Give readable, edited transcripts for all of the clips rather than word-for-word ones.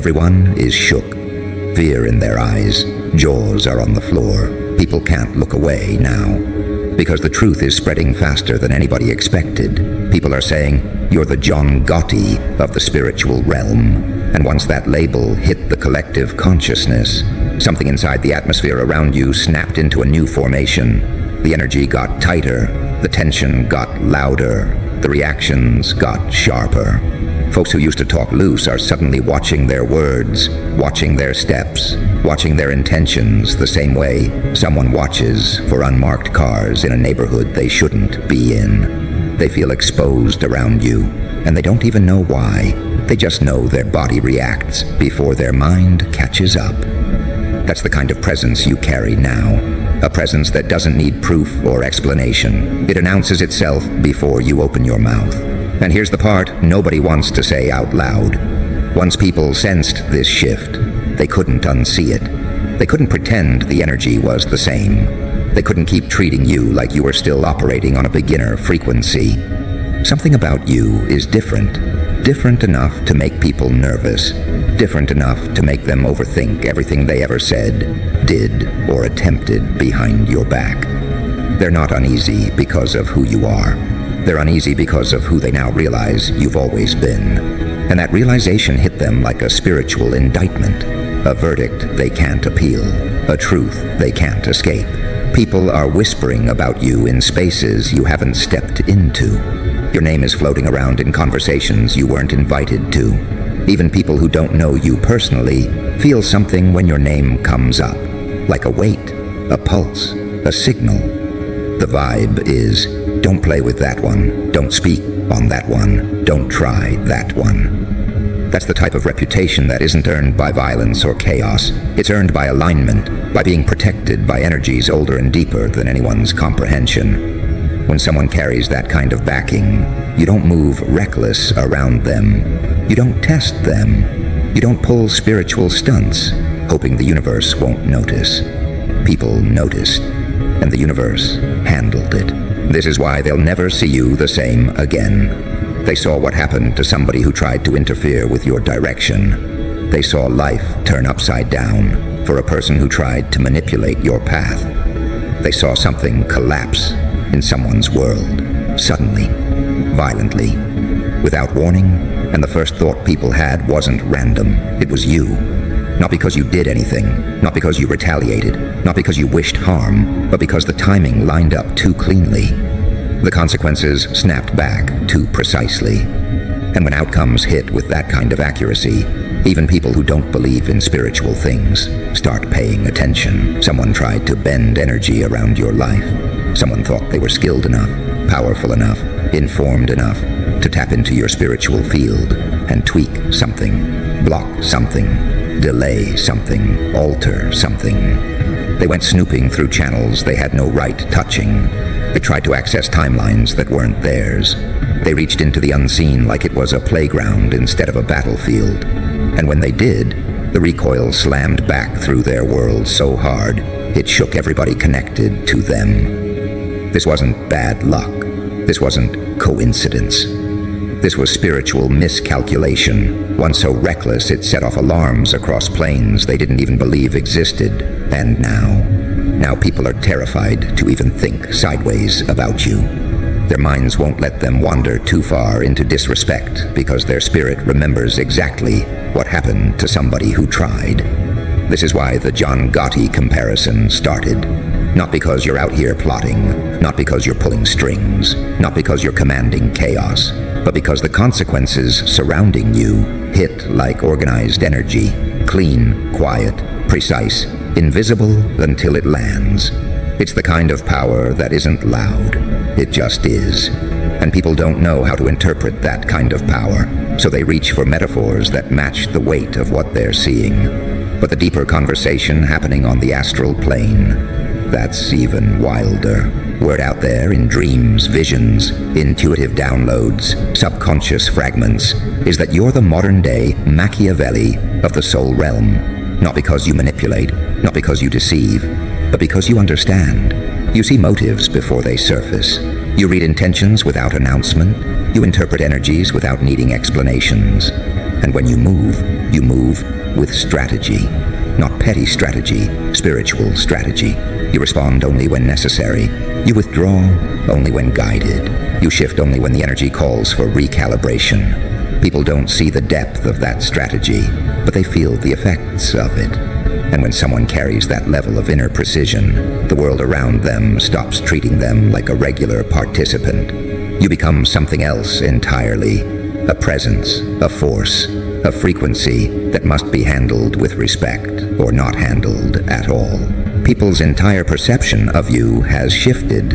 Everyone is shook, fear in their eyes, jaws are on the floor. People can't look away now, because the truth is spreading faster than anybody expected. People are saying, you're the John Gotti of the spiritual realm. And once that label hit the collective consciousness, something inside the atmosphere around you snapped into a new formation. The energy got tighter, the tension got louder, the reactions got sharper. Folks who used to talk loose are suddenly watching their words, watching their steps, watching their intentions the same way someone watches for unmarked cars in a neighborhood they shouldn't be in. They feel exposed around you, and they don't even know why. They just know their body reacts before their mind catches up. That's the kind of presence you carry now. A presence that doesn't need proof or explanation. It announces itself before you open your mouth. And here's the part nobody wants to say out loud. Once people sensed this shift, they couldn't unsee it. They couldn't pretend the energy was the same. They couldn't keep treating you like you were still operating on a beginner frequency. Something about you is different. Different enough to make people nervous. Different enough to make them overthink everything they ever said, did, or attempted behind your back. They're not uneasy because of who you are. They're uneasy because of who they now realize you've always been. And that realization hit them like a spiritual indictment, a verdict they can't appeal, a truth they can't escape. People are whispering about you in spaces you haven't stepped into. Your name is floating around in conversations you weren't invited to. Even people who don't know you personally feel something when your name comes up, like a weight, a pulse, a signal. The vibe is, don't play with that one, don't speak on that one, don't try that one. That's the type of reputation that isn't earned by violence or chaos. It's earned by alignment, by being protected by energies older and deeper than anyone's comprehension. When someone carries that kind of backing, you don't move reckless around them. You don't test them. You don't pull spiritual stunts, hoping the universe won't notice. People noticed, and the universe handled it. This is why they'll never see you the same again. They saw what happened to somebody who tried to interfere with your direction. They saw life turn upside down for a person who tried to manipulate your path. They saw something collapse in someone's world, suddenly, violently, without warning, and the first thought people had wasn't random. It was you. Not because you did anything, not because you retaliated, not because you wished harm, but because the timing lined up too cleanly. The consequences snapped back too precisely. And when outcomes hit with that kind of accuracy, even people who don't believe in spiritual things start paying attention. Someone tried to bend energy around your life. Someone thought they were skilled enough, powerful enough, informed enough to tap into your spiritual field and tweak something, block something, delay something, alter something. They went snooping through channels they had no right touching. They tried to access timelines that weren't theirs. They reached into the unseen like it was a playground instead of a battlefield. And when they did, the recoil slammed back through their world so hard, it shook everybody connected to them. This wasn't bad luck. This wasn't coincidence. This was spiritual miscalculation, one so reckless it set off alarms across planes they didn't even believe existed. And now people are terrified to even think sideways about you. Their minds won't let them wander too far into disrespect because their spirit remembers exactly what happened to somebody who tried. This is why the John Gotti comparison started. Not because you're out here plotting, not because you're pulling strings, not because you're commanding chaos, but because the consequences surrounding you hit like organized energy, clean, quiet, precise, invisible until it lands. It's the kind of power that isn't loud, it just is. And people don't know how to interpret that kind of power, so they reach for metaphors that match the weight of what they're seeing. But the deeper conversation happening on the astral plane, that's even wilder. Word out there in dreams, visions, intuitive downloads, subconscious fragments, is that you're the modern-day Machiavelli of the soul realm. Not because you manipulate, not because you deceive, but because you understand. You see motives before they surface. You read intentions without announcement. You interpret energies without needing explanations. And when you move with strategy. Not petty strategy, spiritual strategy. You respond only when necessary. You withdraw only when guided. You shift only when the energy calls for recalibration. People don't see the depth of that strategy, but they feel the effects of it. And when someone carries that level of inner precision, the world around them stops treating them like a regular participant. You become something else entirely. A presence, a force, a frequency that must be handled with respect or not handled at all. People's entire perception of you has shifted.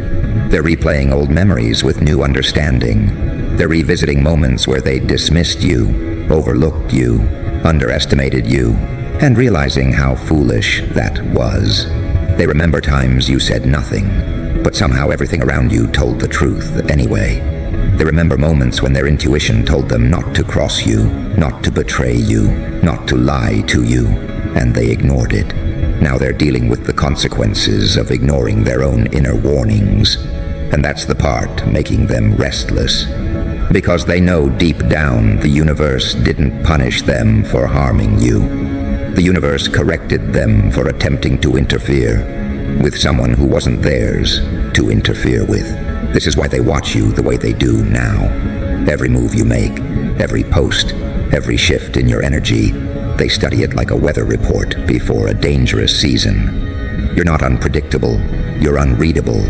They're replaying old memories with new understanding. They're revisiting moments where they dismissed you, overlooked you, underestimated you, and realizing how foolish that was. They remember times you said nothing, but somehow everything around you told the truth anyway. They remember moments when their intuition told them not to cross you, not to betray you, not to lie to you, and they ignored it. Now they're dealing with the consequences of ignoring their own inner warnings, and that's the part making them restless. Because they know deep down the universe didn't punish them for harming you. The universe corrected them for attempting to interfere with someone who wasn't theirs to interfere with. This is why they watch you the way they do now. Every move you make, every post, every shift in your energy, they study it like a weather report before a dangerous season. You're not unpredictable, you're unreadable,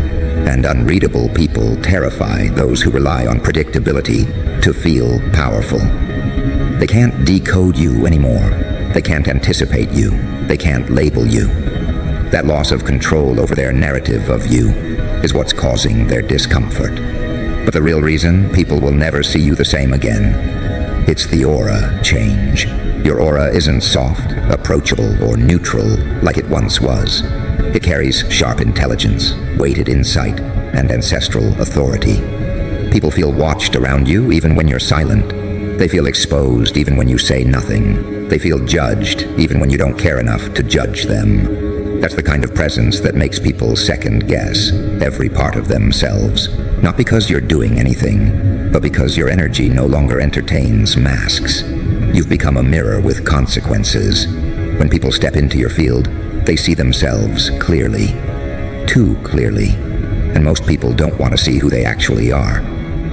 and unreadable people terrify those who rely on predictability to feel powerful. They can't decode you anymore. They can't anticipate you. They can't label you. That loss of control over their narrative of you is what's causing their discomfort. But the real reason people will never see you the same again, it's the aura change. Your aura isn't soft, approachable, or neutral like it once was. It carries sharp intelligence, weighted insight, and ancestral authority. People feel watched around you even when you're silent. They feel exposed even when you say nothing. They feel judged even when you don't care enough to judge them. That's the kind of presence that makes people second-guess every part of themselves. Not because you're doing anything, but because your energy no longer entertains masks. You've become a mirror with consequences. When people step into your field, they see themselves clearly. Too clearly. And most people don't want to see who they actually are.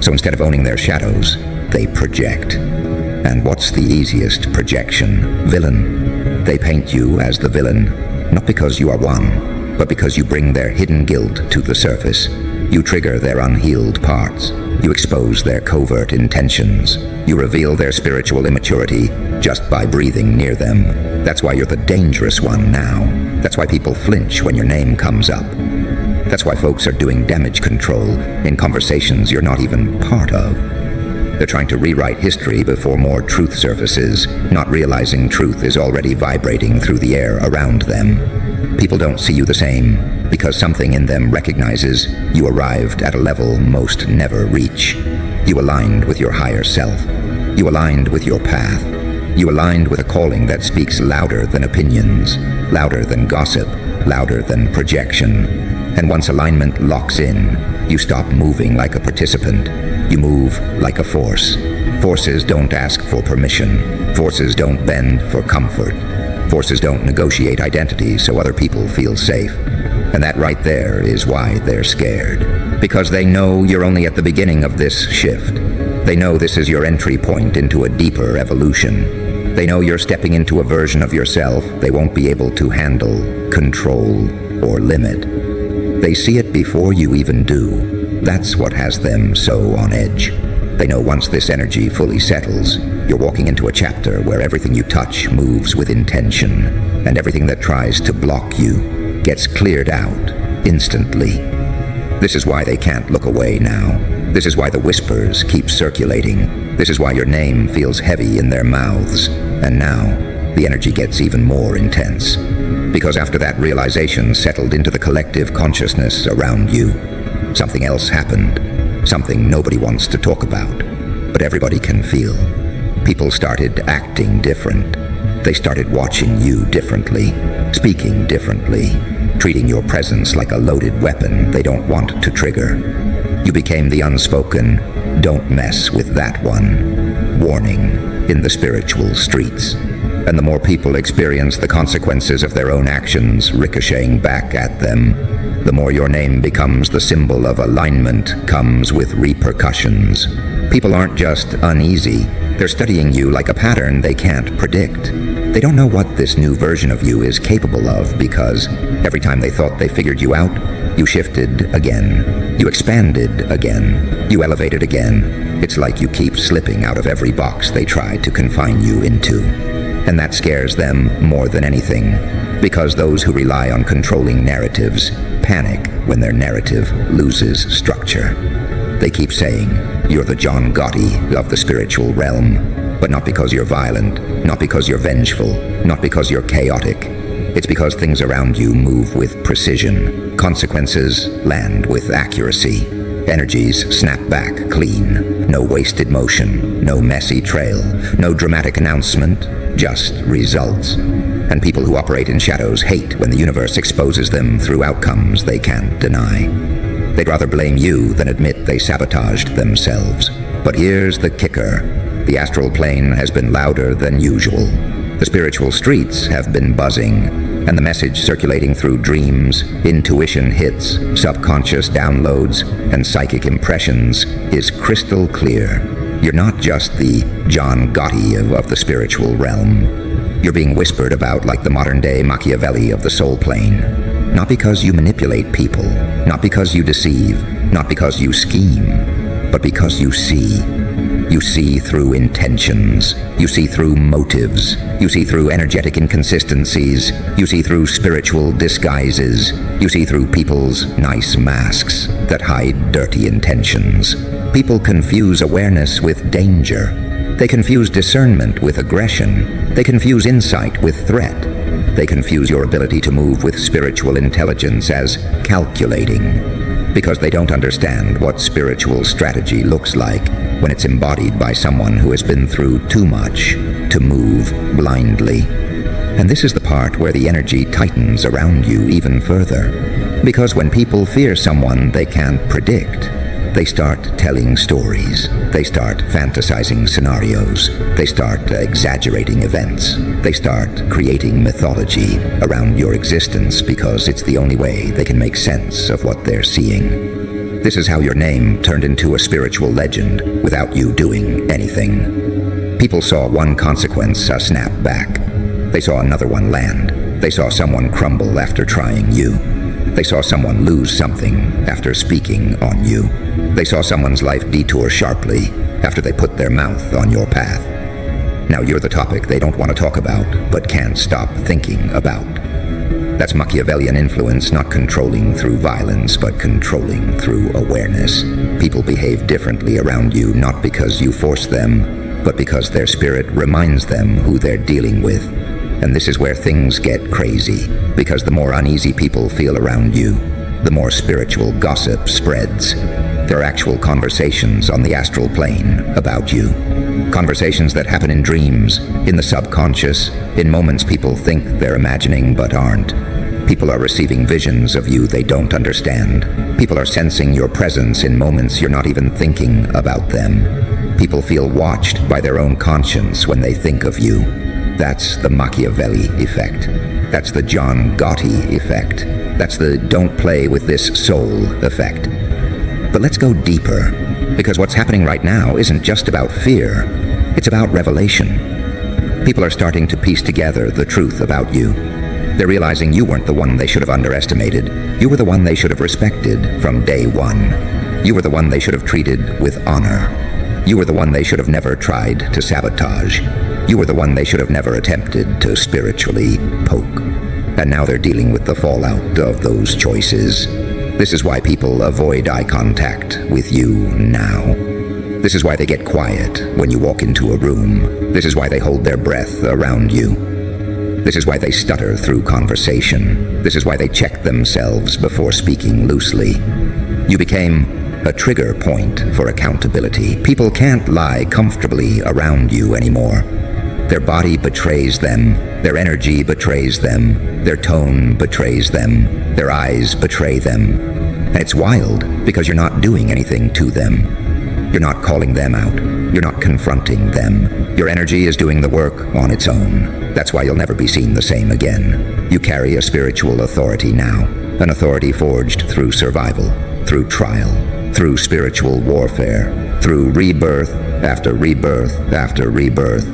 So instead of owning their shadows, they project. And what's the easiest projection? Villain. They paint you as the villain. Not because you are one, but because you bring their hidden guilt to the surface. You trigger their unhealed parts. You expose their covert intentions. You reveal their spiritual immaturity just by breathing near them. That's why you're the dangerous one now. That's why people flinch when your name comes up. That's why folks are doing damage control in conversations you're not even part of. They're trying to rewrite history before more truth surfaces, not realizing truth is already vibrating through the air around them. People don't see you the same because something in them recognizes you arrived at a level most never reach. You aligned with your higher self. You aligned with your path. You aligned with a calling that speaks louder than opinions, louder than gossip, louder than projection. And once alignment locks in, you stop moving like a participant. You move like a force. Forces don't ask for permission. Forces don't bend for comfort. Forces don't negotiate identity so other people feel safe. And that right there is why they're scared. Because they know you're only at the beginning of this shift. They know this is your entry point into a deeper evolution. They know you're stepping into a version of yourself they won't be able to handle, control, or limit. They see it before you even do. That's what has them so on edge. They know once this energy fully settles, you're walking into a chapter where everything you touch moves with intention, and everything that tries to block you gets cleared out instantly. This is why they can't look away now. This is why the whispers keep circulating. This is why your name feels heavy in their mouths. And now, the energy gets even more intense. Because after that realization settled into the collective consciousness around you, something else happened. Something nobody wants to talk about, but everybody can feel. People started acting different. They started watching you differently, speaking differently, treating your presence like a loaded weapon they don't want to trigger. You became the unspoken, "Don't mess with that one." warning in the spiritual streets. And the more people experience the consequences of their own actions ricocheting back at them, the more your name becomes the symbol of alignment comes with repercussions. People aren't just uneasy, they're studying you like a pattern they can't predict. They don't know what this new version of you is capable of because every time they thought they figured you out, you shifted again. You expanded again. You elevated again. It's like you keep slipping out of every box they try to confine you into. And that scares them more than anything, because those who rely on controlling narratives panic when their narrative loses structure. They keep saying, you're the John Gotti of the spiritual realm, but not because you're violent, not because you're vengeful, not because you're chaotic. It's because things around you move with precision. Consequences land with accuracy. Energies snap back clean. No wasted motion, no messy trail, no dramatic announcement, just results. And people who operate in shadows hate when the universe exposes them through outcomes they can't deny. They'd rather blame you than admit they sabotaged themselves. But here's the kicker. The astral plane has been louder than usual. The spiritual streets have been buzzing, and the message circulating through dreams, intuition hits, subconscious downloads, and psychic impressions is crystal clear. You're not just the John Gotti of the spiritual realm. You're being whispered about like the modern-day Machiavelli of the soul plane. Not because you manipulate people, not because you deceive, not because you scheme, but because you see. You see through intentions. You see through motives. You see through energetic inconsistencies. You see through spiritual disguises. You see through people's nice masks that hide dirty intentions. People confuse awareness with danger. They confuse discernment with aggression. They confuse insight with threat. They confuse your ability to move with spiritual intelligence as calculating. Because they don't understand what spiritual strategy looks like when it's embodied by someone who has been through too much to move blindly. And this is the part where the energy tightens around you even further. Because when people fear someone they can't predict, they start telling stories. They start fantasizing scenarios. They start exaggerating events. They start creating mythology around your existence because it's the only way they can make sense of what they're seeing. This is how your name turned into a spiritual legend without you doing anything. People saw one consequence snap back. They saw another one land. They saw someone crumble after trying you. They saw someone lose something after speaking on you. They saw someone's life detour sharply after they put their mouth on your path. Now you're the topic they don't want to talk about, but can't stop thinking about. That's Machiavellian influence, not controlling through violence, but controlling through awareness. People behave differently around you, not because you force them, but because their spirit reminds them who they're dealing with. And this is where things get crazy, because the more uneasy people feel around you, the more spiritual gossip spreads. There are actual conversations on the astral plane about you. Conversations that happen in dreams, in the subconscious, in moments people think they're imagining but aren't. People are receiving visions of you they don't understand. People are sensing your presence in moments you're not even thinking about them. People feel watched by their own conscience when they think of you. That's the Machiavelli effect. That's the John Gotti effect. That's the don't play with this soul effect. But let's go deeper, because what's happening right now isn't just about fear, it's about revelation. People are starting to piece together the truth about you. They're realizing you weren't the one they should have underestimated. You were the one they should have respected from day one. You were the one they should have treated with honor. You were the one they should have never tried to sabotage. You were the one they should have never attempted to spiritually poke. And now they're dealing with the fallout of those choices. This is why people avoid eye contact with you now. This is why they get quiet when you walk into a room. This is why they hold their breath around you. This is why they stutter through conversation. This is why they check themselves before speaking loosely. You became a trigger point for accountability. People can't lie comfortably around you anymore. Their body betrays them. Their energy betrays them. Their tone betrays them. Their eyes betray them. And it's wild because you're not doing anything to them. You're not calling them out. You're not confronting them. Your energy is doing the work on its own. That's why you'll never be seen the same again. You carry a spiritual authority now, an authority forged through survival, through trial, through spiritual warfare, through rebirth after rebirth after rebirth.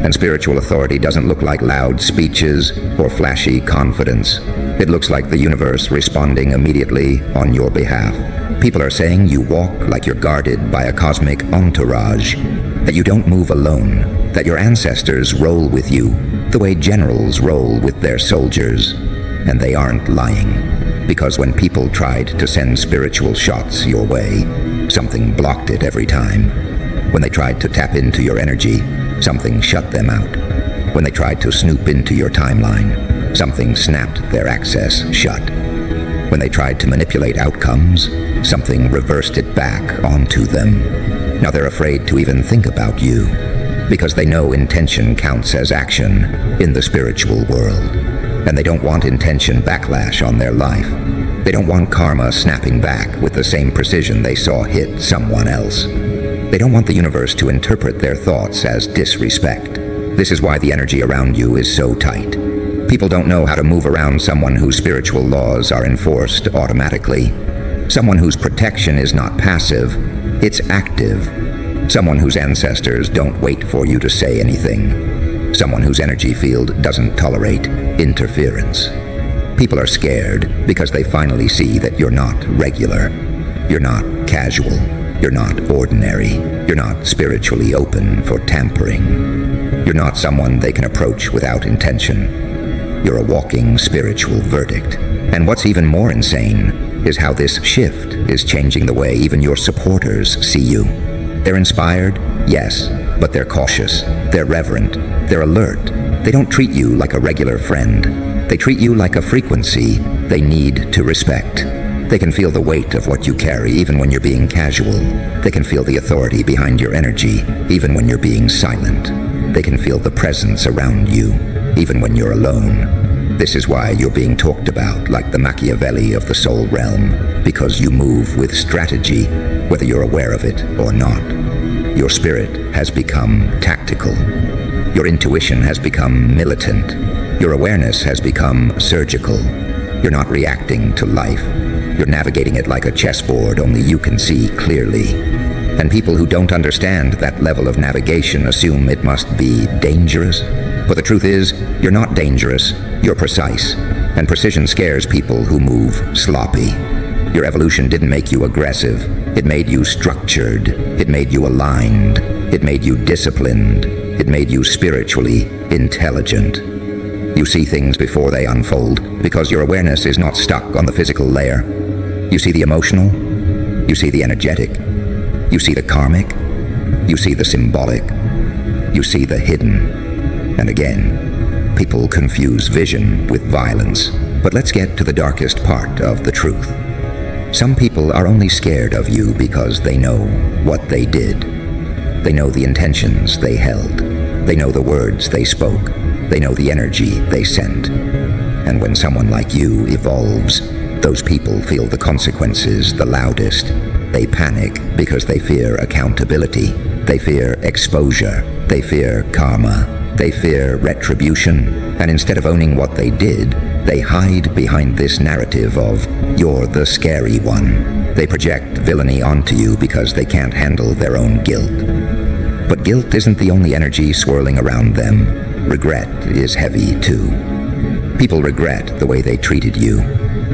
And spiritual authority doesn't look like loud speeches or flashy confidence. It looks like the universe responding immediately on your behalf. People are saying you walk like you're guarded by a cosmic entourage, that you don't move alone, that your ancestors roll with you the way generals roll with their soldiers. And they aren't lying, because when people tried to send spiritual shots your way, something blocked it every time. When they tried to tap into your energy, something shut them out. When they tried to snoop into your timeline, something snapped their access shut. When they tried to manipulate outcomes, something reversed it back onto them. Now they're afraid to even think about you, because they know intention counts as action in the spiritual world. And they don't want intention backlash on their life. They don't want karma snapping back with the same precision they saw hit someone else. They don't want the universe to interpret their thoughts as disrespect. This is why the energy around you is so tight. People don't know how to move around someone whose spiritual laws are enforced automatically. Someone whose protection is not passive, it's active. Someone whose ancestors don't wait for you to say anything. Someone whose energy field doesn't tolerate interference. People are scared because they finally see that you're not regular. You're not casual. You're not ordinary. You're not spiritually open for tampering. You're not someone they can approach without intention. You're a walking spiritual verdict. And what's even more insane is how this shift is changing the way even your supporters see you. They're inspired, yes, but they're cautious. They're reverent. They're alert. They don't treat you like a regular friend. They treat you like a frequency they need to respect. They can feel the weight of what you carry even when you're being casual. They can feel the authority behind your energy even when you're being silent. They can feel the presence around you even when you're alone. This is why you're being talked about like the Machiavelli of the soul realm, because you move with strategy, whether you're aware of it or not. Your spirit has become tactical. Your intuition has become militant. Your awareness has become surgical. You're not reacting to life. You're navigating it like a chessboard only you can see clearly. And people who don't understand that level of navigation assume it must be dangerous. But the truth is, you're not dangerous, you're precise. And precision scares people who move sloppy. Your evolution didn't make you aggressive. It made you structured. It made you aligned. It made you disciplined. It made you spiritually intelligent. You see things before they unfold because your awareness is not stuck on the physical layer. You see the emotional. You see the energetic. You see the karmic. You see the symbolic. You see the hidden. And again, people confuse vision with violence. But let's get to the darkest part of the truth. Some people are only scared of you because they know what they did. They know the intentions they held. They know the words they spoke. They know the energy they sent. And when someone like you evolves, those people feel the consequences the loudest. They panic because they fear accountability. They fear exposure. They fear karma. They fear retribution. And instead of owning what they did, they hide behind this narrative of, you're the scary one. They project villainy onto you because they can't handle their own guilt. But guilt isn't the only energy swirling around them. Regret is heavy too. People regret the way they treated you.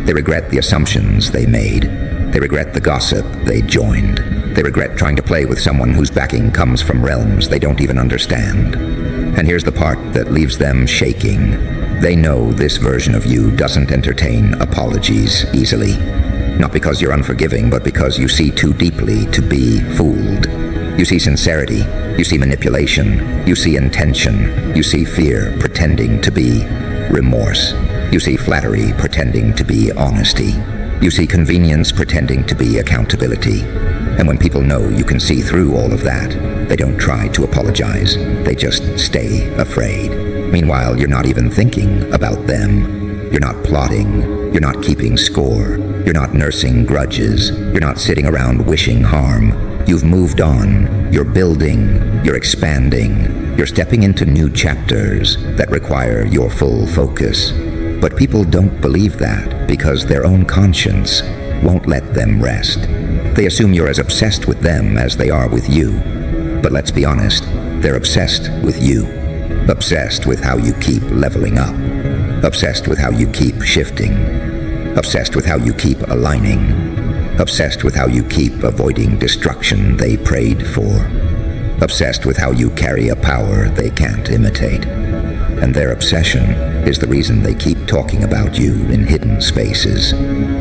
They regret the assumptions they made. They regret the gossip they joined. They regret trying to play with someone whose backing comes from realms they don't even understand. And here's the part that leaves them shaking. They know this version of you doesn't entertain apologies easily. Not because you're unforgiving, but because you see too deeply to be fooled. You see sincerity, you see manipulation, you see intention, you see fear pretending to be remorse. You see flattery pretending to be honesty. You see convenience pretending to be accountability. And when people know you can see through all of that, they don't try to apologize. They just stay afraid. Meanwhile, you're not even thinking about them. You're not plotting. You're not keeping score. You're not nursing grudges. You're not sitting around wishing harm. You've moved on, you're building, you're expanding, you're stepping into new chapters that require your full focus. But people don't believe that because their own conscience won't let them rest. They assume you're as obsessed with them as they are with you. But let's be honest, they're obsessed with you. Obsessed with how you keep leveling up. Obsessed with how you keep shifting. Obsessed with how you keep aligning. Obsessed with how you keep avoiding destruction they prayed for. Obsessed with how you carry a power they can't imitate. And their obsession is the reason they keep talking about you in hidden spaces.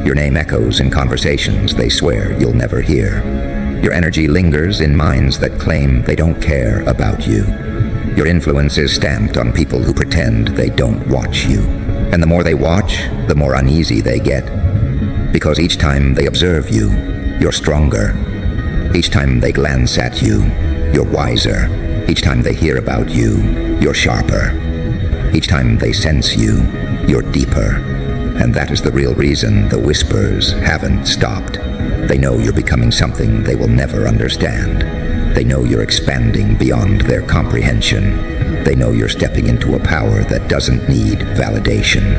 Your name echoes in conversations they swear you'll never hear. Your energy lingers in minds that claim they don't care about you. Your influence is stamped on people who pretend they don't watch you. And the more they watch, the more uneasy they get. Because each time they observe you, you're stronger. Each time they glance at you, you're wiser. Each time they hear about you, you're sharper. Each time they sense you, you're deeper. And that is the real reason the whispers haven't stopped. They know you're becoming something they will never understand. They know you're expanding beyond their comprehension. They know you're stepping into a power that doesn't need validation.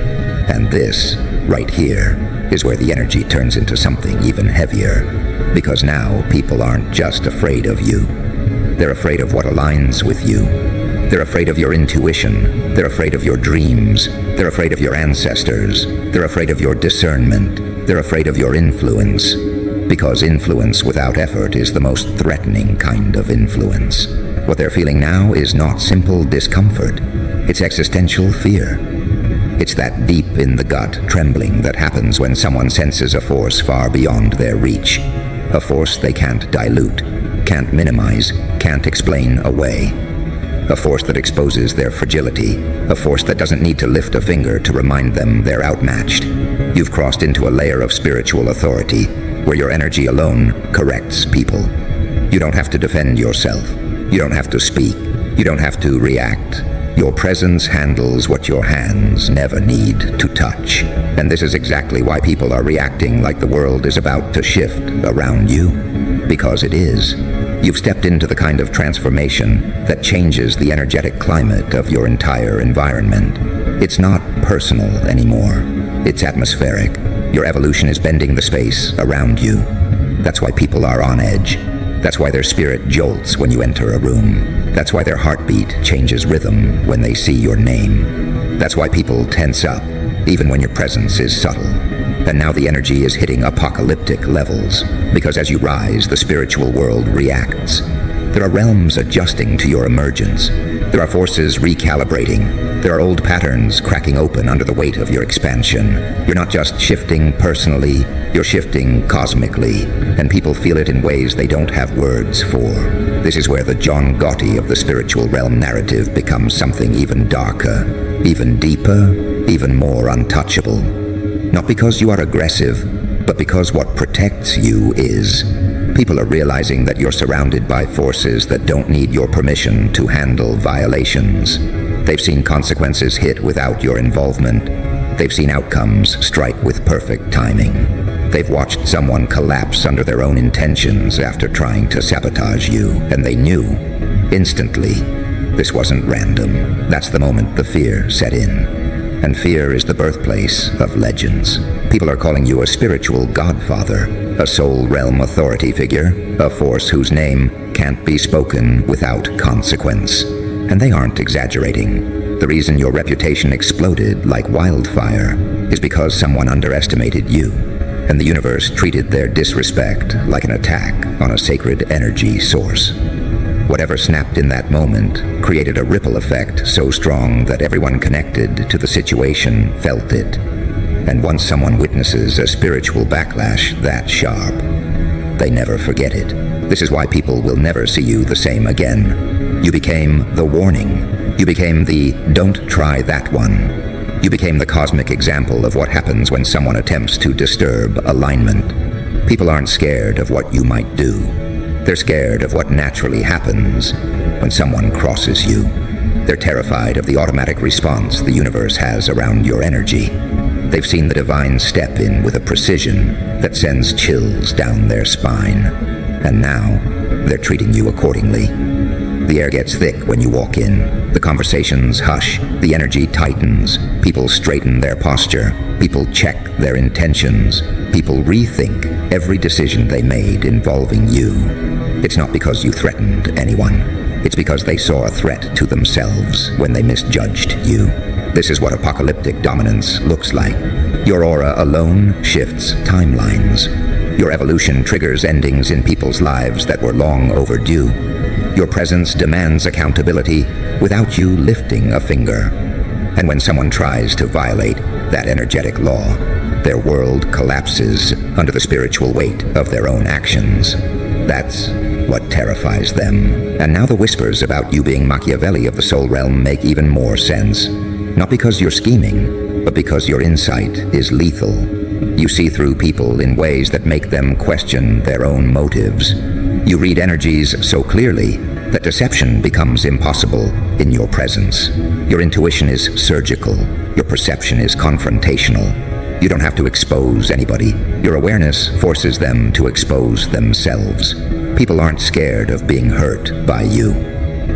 And this, right here, is where the energy turns into something even heavier. Because now people aren't just afraid of you. They're afraid of what aligns with you. They're afraid of your intuition. They're afraid of your dreams. They're afraid of your ancestors. They're afraid of your discernment. They're afraid of your influence. Because influence without effort is the most threatening kind of influence. What they're feeling now is not simple discomfort. It's existential fear. It's that deep in the gut trembling that happens when someone senses a force far beyond their reach. A force they can't dilute, can't minimize, can't explain away. A force that exposes their fragility. A force that doesn't need to lift a finger to remind them they're outmatched. You've crossed into a layer of spiritual authority where your energy alone corrects people. You don't have to defend yourself. You don't have to speak. You don't have to react. Your presence handles what your hands never need to touch. And this is exactly why people are reacting like the world is about to shift around you. Because it is. You've stepped into the kind of transformation that changes the energetic climate of your entire environment. It's not personal anymore. It's atmospheric. Your evolution is bending the space around you. That's why people are on edge. That's why their spirit jolts when you enter a room. That's why their heartbeat changes rhythm when they see your name. That's why people tense up, even when your presence is subtle. And now the energy is hitting apocalyptic levels, because as you rise, the spiritual world reacts. There are realms adjusting to your emergence. There are forces recalibrating. There are old patterns cracking open under the weight of your expansion. You're not just shifting personally, you're shifting cosmically, and people feel it in ways they don't have words for. This is where the John Gotti of the spiritual realm narrative becomes something even darker, even deeper, even more untouchable. Not because you are aggressive, but because what protects you is. People are realizing that you're surrounded by forces that don't need your permission to handle violations. They've seen consequences hit without your involvement. They've seen outcomes strike with perfect timing. They've watched someone collapse under their own intentions after trying to sabotage you, and they knew, instantly, this wasn't random. That's the moment the fear set in. And fear is the birthplace of legends. People are calling you a spiritual godfather, a soul realm authority figure, a force whose name can't be spoken without consequence. And they aren't exaggerating. The reason your reputation exploded like wildfire is because someone underestimated you, and the universe treated their disrespect like an attack on a sacred energy source. Whatever snapped in that moment created a ripple effect so strong that everyone connected to the situation felt it. And once someone witnesses a spiritual backlash that sharp, they never forget it. This is why people will never see you the same again. You became the warning. You became the "don't try that one." You became the cosmic example of what happens when someone attempts to disturb alignment. People aren't scared of what you might do. They're scared of what naturally happens when someone crosses you. They're terrified of the automatic response the universe has around your energy. They've seen the divine step in with a precision that sends chills down their spine. And now, they're treating you accordingly. The air gets thick when you walk in. The conversations hush. The energy tightens. People straighten their posture. People check their intentions. People rethink every decision they made involving you. It's not because you threatened anyone. It's because they saw a threat to themselves when they misjudged you. This is what apocalyptic dominance looks like. Your aura alone shifts timelines. Your evolution triggers endings in people's lives that were long overdue. Your presence demands accountability without you lifting a finger. And when someone tries to violate that energetic law, their world collapses under the spiritual weight of their own actions. That's what terrifies them. And now the whispers about you being Machiavelli of the soul realm make even more sense. Not because you're scheming, but because your insight is lethal. You see through people in ways that make them question their own motives. You read energies so clearly that deception becomes impossible in your presence. Your intuition is surgical. Your perception is confrontational. You don't have to expose anybody. Your awareness forces them to expose themselves. People aren't scared of being hurt by you.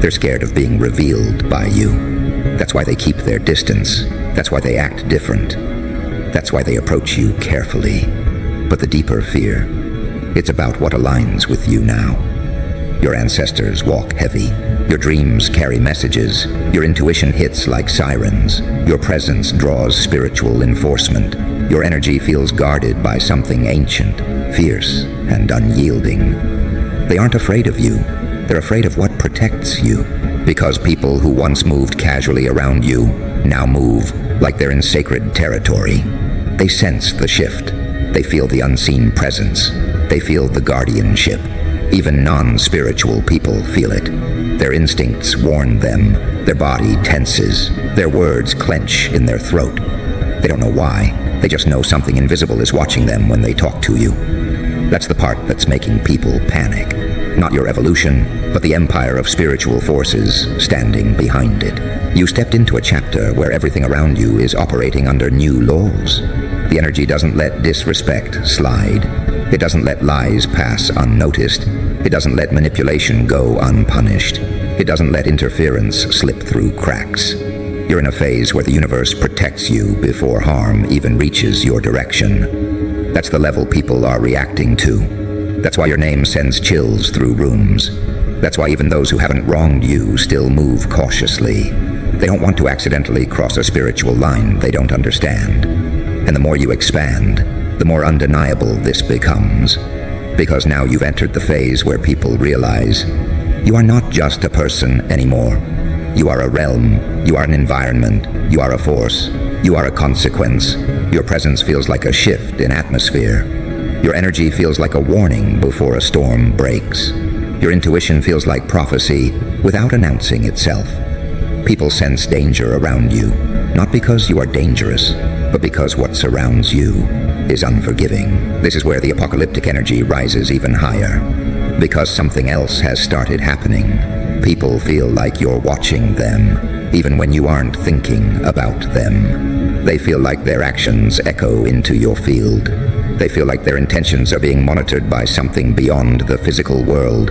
They're scared of being revealed by you. That's why they keep their distance. That's why they act different. That's why they approach you carefully. But the deeper fear, it's about what aligns with you now. Your ancestors walk heavy. Your dreams carry messages. Your intuition hits like sirens. Your presence draws spiritual enforcement. Your energy feels guarded by something ancient, fierce, and unyielding. They aren't afraid of you. They're afraid of what protects you. Because people who once moved casually around you now move like they're in sacred territory. They sense the shift. They feel the unseen presence. They feel the guardianship. Even non-spiritual people feel it. Their instincts warn them. Their body tenses. Their words clench in their throat. They don't know why. They just know something invisible is watching them when they talk to you. That's the part that's making people panic. Not your evolution, but the empire of spiritual forces standing behind it. You stepped into a chapter where everything around you is operating under new laws. The energy doesn't let disrespect slide. It doesn't let lies pass unnoticed. It doesn't let manipulation go unpunished. It doesn't let interference slip through cracks. You're in a phase where the universe protects you before harm even reaches your direction. That's the level people are reacting to. That's why your name sends chills through rooms. That's why even those who haven't wronged you still move cautiously. They don't want to accidentally cross a spiritual line they don't understand. And the more you expand, the more undeniable this becomes. Because now you've entered the phase where people realize you are not just a person anymore. You are a realm, you are an environment, you are a force, you are a consequence. Your presence feels like a shift in atmosphere. Your energy feels like a warning before a storm breaks. Your intuition feels like prophecy without announcing itself. People sense danger around you, not because you are dangerous, but because what surrounds you is unforgiving. This is where the apocalyptic energy rises even higher. Because something else has started happening. People feel like you're watching them, even when you aren't thinking about them. They feel like their actions echo into your field. They feel like their intentions are being monitored by something beyond the physical world.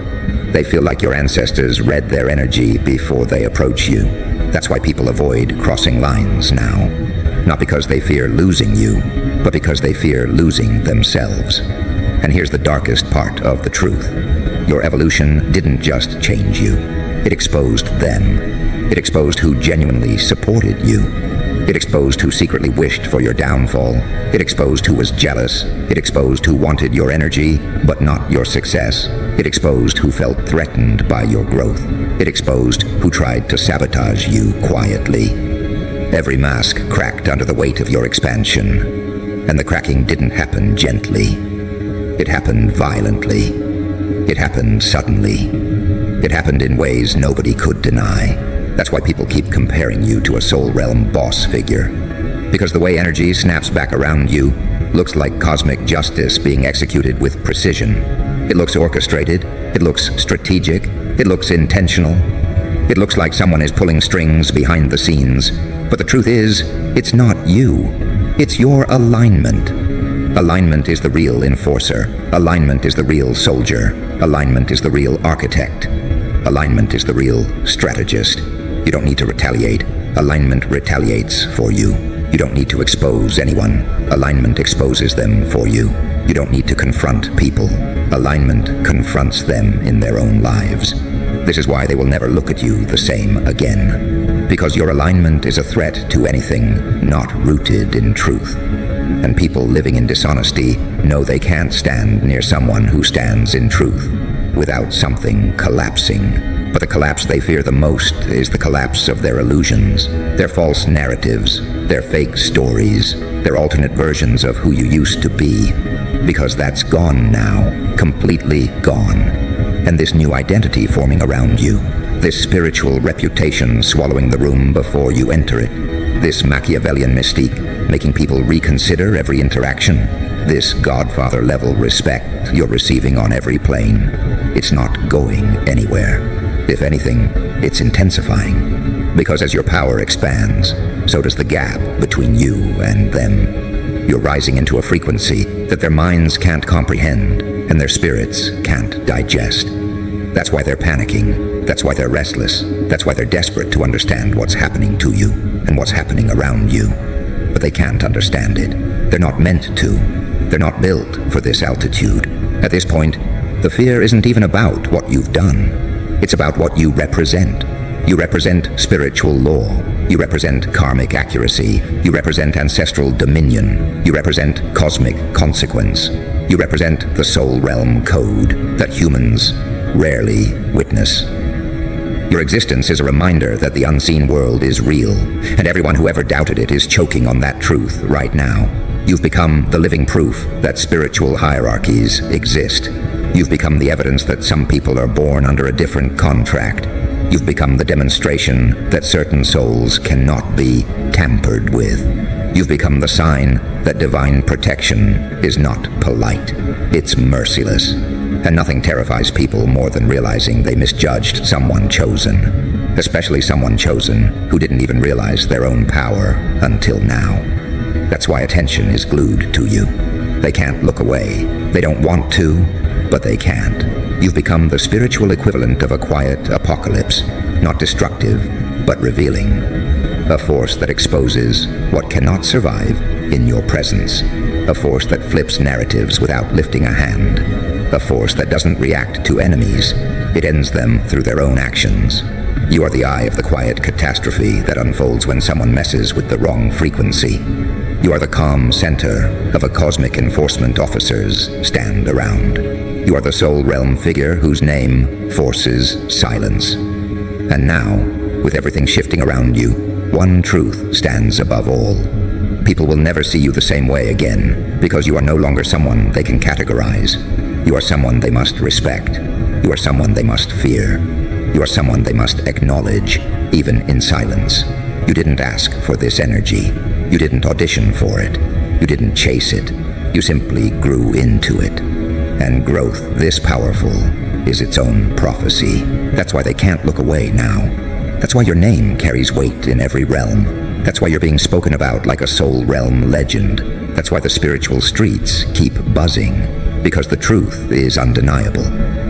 They feel like your ancestors read their energy before they approach you. That's why people avoid crossing lines now. Not because they fear losing you, but because they fear losing themselves. And here's the darkest part of the truth. Your evolution didn't just change you. It exposed them. It exposed who genuinely supported you. It exposed who secretly wished for your downfall. It exposed who was jealous. It exposed who wanted your energy, but not your success. It exposed who felt threatened by your growth. It exposed who tried to sabotage you quietly. Every mask cracked under the weight of your expansion. And the cracking didn't happen gently. It happened violently. It happened suddenly. It happened in ways nobody could deny. That's why people keep comparing you to a soul realm boss figure. Because the way energy snaps back around you looks like cosmic justice being executed with precision. It looks orchestrated. It looks strategic. It looks intentional. It looks like someone is pulling strings behind the scenes. But the truth is, it's not you. It's your alignment. Alignment is the real enforcer. Alignment is the real soldier. Alignment is the real architect. Alignment is the real strategist. You don't need to retaliate. Alignment retaliates for you. You don't need to expose anyone. Alignment exposes them for you. You don't need to confront people. Alignment confronts them in their own lives. This is why they will never look at you the same again. Because your alignment is a threat to anything not rooted in truth. And people living in dishonesty know they can't stand near someone who stands in truth without something collapsing. But the collapse they fear the most is the collapse of their illusions, their false narratives, their fake stories, their alternate versions of who you used to be. Because that's gone now, completely gone. And this new identity forming around you, this spiritual reputation swallowing the room before you enter it, this Machiavellian mystique making people reconsider every interaction, this Godfather-level respect you're receiving on every plane, it's not going anywhere. If anything, it's intensifying. Because as your power expands, so does the gap between you and them. You're rising into a frequency that their minds can't comprehend and their spirits can't digest. That's why they're panicking. That's why they're restless. That's why they're desperate to understand what's happening to you and what's happening around you. But they can't understand it. They're not meant to. They're not built for this altitude. At this point, the fear isn't even about what you've done. It's about what you represent. You represent spiritual law. You represent karmic accuracy. You represent ancestral dominion. You represent cosmic consequence. You represent the soul realm code that humans rarely witness. Your existence is a reminder that the unseen world is real, and everyone who ever doubted it is choking on that truth right now. You've become the living proof that spiritual hierarchies exist. You've become the evidence that some people are born under a different contract. You've become the demonstration that certain souls cannot be tampered with. You've become the sign that divine protection is not polite. It's merciless. And nothing terrifies people more than realizing they misjudged someone chosen, especially someone chosen who didn't even realize their own power until now. That's why attention is glued to you. They can't look away. They don't want to, but they can't. You've become the spiritual equivalent of a quiet apocalypse, not destructive, but revealing. A force that exposes what cannot survive in your presence. A force that flips narratives without lifting a hand. A force that doesn't react to enemies. It ends them through their own actions. You are the eye of the quiet catastrophe that unfolds when someone messes with the wrong frequency. You are the calm center of a cosmic enforcement officer's stand around. You are the soul realm figure whose name forces silence. And now, with everything shifting around you, one truth stands above all. People will never see you the same way again, because you are no longer someone they can categorize. You are someone they must respect. You are someone they must fear. You are someone they must acknowledge, even in silence. You didn't ask for this energy. You didn't audition for it. You didn't chase it. You simply grew into it. And growth this powerful is its own prophecy. That's why they can't look away now. That's why your name carries weight in every realm. That's why you're being spoken about like a soul realm legend. That's why the spiritual streets keep buzzing. Because the truth is undeniable.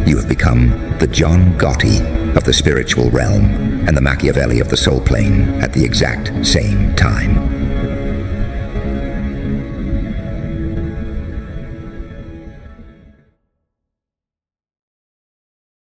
You have become the John Gotti of the spiritual realm and the Machiavelli of the soul plane at the exact same time.